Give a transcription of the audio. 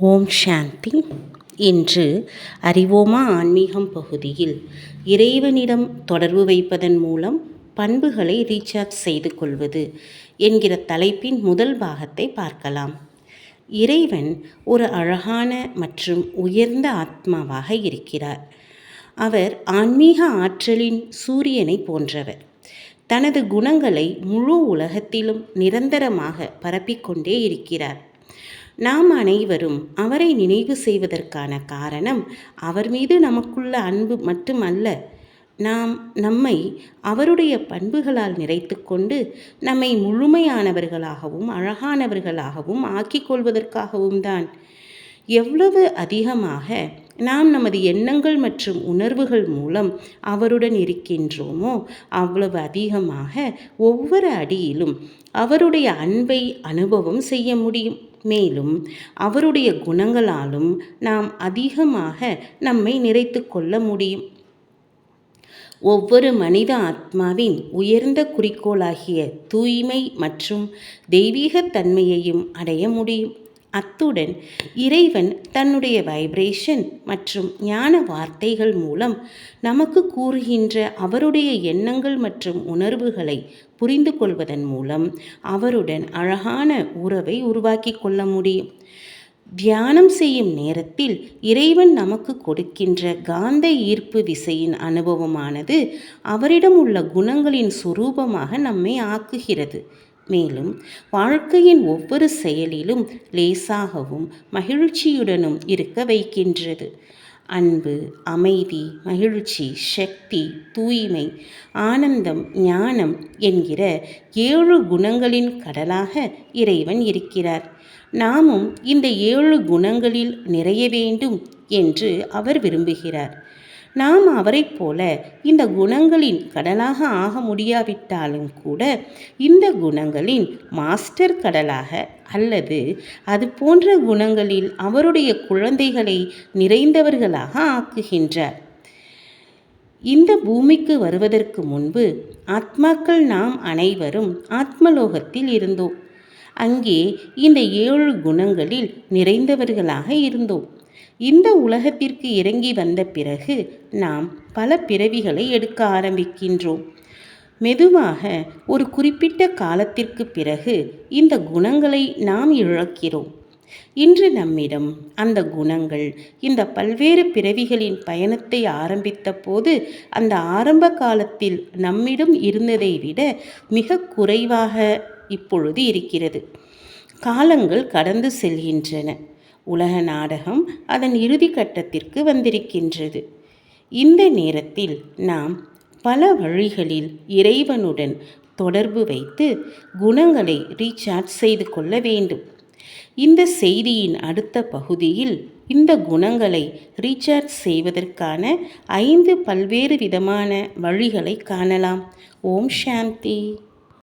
ஓம் சாந்தி. இன்று அறிவோமா ஆன்மீகம் பகுதியில் இறைவனிடம் தொடர்பு வைப்பதன் மூலம் பண்புகளை ரீசார்ஜ் செய்து கொள்வது என்கிற தலைப்பின் முதல் பாகத்தை பார்க்கலாம். இறைவன் ஒரு அழகான மற்றும் உயர்ந்த ஆத்மாவாக இருக்கிறார். அவர் ஆன்மீக ஆற்றலின் சூரியனை போன்றவர். தனது குணங்களை முழு உலகத்திலும் நிரந்தரமாக பரப்பிக்கொண்டே இருக்கிறார். நாம் அனைவரும் அவரை நினைவு செய்வதற்கான காரணம் அவர் மீது நமக்குள்ள அன்பு மட்டுமல்ல, நம்மை அவருடைய பண்புகளால் நிறைத்து கொண்டு நம்மை முழுமையானவர்களாகவும் அழகானவர்களாகவும் ஆக்கிக் கொள்வதற்காகவும் தான். எவ்வளவு அதிகமாக நாம் நமது எண்ணங்கள் மற்றும் உணர்வுகள் மூலம் அவருடன் இருக்கின்றோமோ அவ்வளவு அதிகமாக ஒவ்வொரு அடியிலும் அவருடைய அன்பை அனுபவம் செய்ய முடியும். மேலும் அவருடைய குணங்களாலும் நாம் அதிகமாக நம்மை நிறைத்து கொள்ள முடியும். ஒவ்வொரு மனித ஆத்மாவின் உயர்ந்த குறிக்கோளாகிய தூய்மை மற்றும் தெய்வீகத்தன்மையையும் அடைய முடியும். அத்துடன் இறைவன் தன்னுடைய வைப்ரேஷன் மற்றும் ஞான வார்த்தைகள் மூலம் நமக்கு கூறுகின்ற அவருடைய எண்ணங்கள் மற்றும் உணர்வுகளை புரிந்து கொள்வதன் மூலம் அவருடன் அழகான உறவை உருவாக்கி கொள்ள முடியும். தியானம் செய்யும் நேரத்தில் இறைவன் நமக்கு கொடுக்கின்ற காந்த ஈர்ப்பு விசையின் அனுபவமானது அவரிடம் உள்ள குணங்களின் சுரூபமாக நம்மை ஆக்குகிறது. மேலும் வாழ்க்கையின் ஒவ்வொரு செயலிலும் லேசாகவும் மகிழ்ச்சியுடனும் இருக்க வைக்கின்றது. அன்பு, அமைதி, மகிழ்ச்சி, சக்தி, தூய்மை, ஆனந்தம், ஞானம் என்கிற 7 குணங்களின் கடலாக இறைவன் இருக்கிறார். நாமும் இந்த 7 குணங்களில் நிறைய வேண்டும் என்று அவர் விரும்புகிறார். நாம் அவரைப் போல இந்த குணங்களின் கடலாக ஆக முடியாவிட்டாலும் கூட இந்த குணங்களின் மாஸ்டர் கடலாக அல்லது அது போன்ற குணங்களில் அவருடைய குழந்தைகளை நிறைந்தவர்களாக ஆக்குகின்றார். இந்த பூமிக்கு வருவதற்கு முன்பு ஆத்மாக்கள் நாம் அனைவரும் ஆத்மலோகத்தில் இருந்தோம். அங்கே இந்த 7 குணங்களில் நிறைந்தவர்களாக இருந்தோம். இந்த உலகத்திற்கு இறங்கி வந்த பிறகு நாம் பல பிறவிகளை எடுக்க ஆரம்பிக்கின்றோம். மெதுவாக ஒரு குறிப்பிட்ட காலத்திற்கு பிறகு இந்த குணங்களை நாம் இழக்கிறோம். இன்று நம்மிடம் அந்த குணங்கள் இந்த பல்வேறு பிறவிகளின் பயணத்தை ஆரம்பித்த போது அந்த ஆரம்ப காலத்தில் நம்மிடம் இருந்ததை விட மிக குறைவாக இப்பொழுது இருக்கிறது. காலங்கள் கடந்து செல்கின்றன. உலக நாடகம் அதன் இறுதி கட்டத்திற்கு வந்திருக்கின்றது. இந்த நேரத்தில் நாம் பல வழிகளில் இறைவனுடன் தொடர்பு வைத்து குணங்களை ரீசார்ஜ் செய்து கொள்ள வேண்டும். இந்த செய்தியின் அடுத்த பகுதியில் இந்த குணங்களை ரீசார்ஜ் செய்வதற்கான 5 பல்வேறு விதமான வழிகளை காணலாம். ஓம் சாந்தி.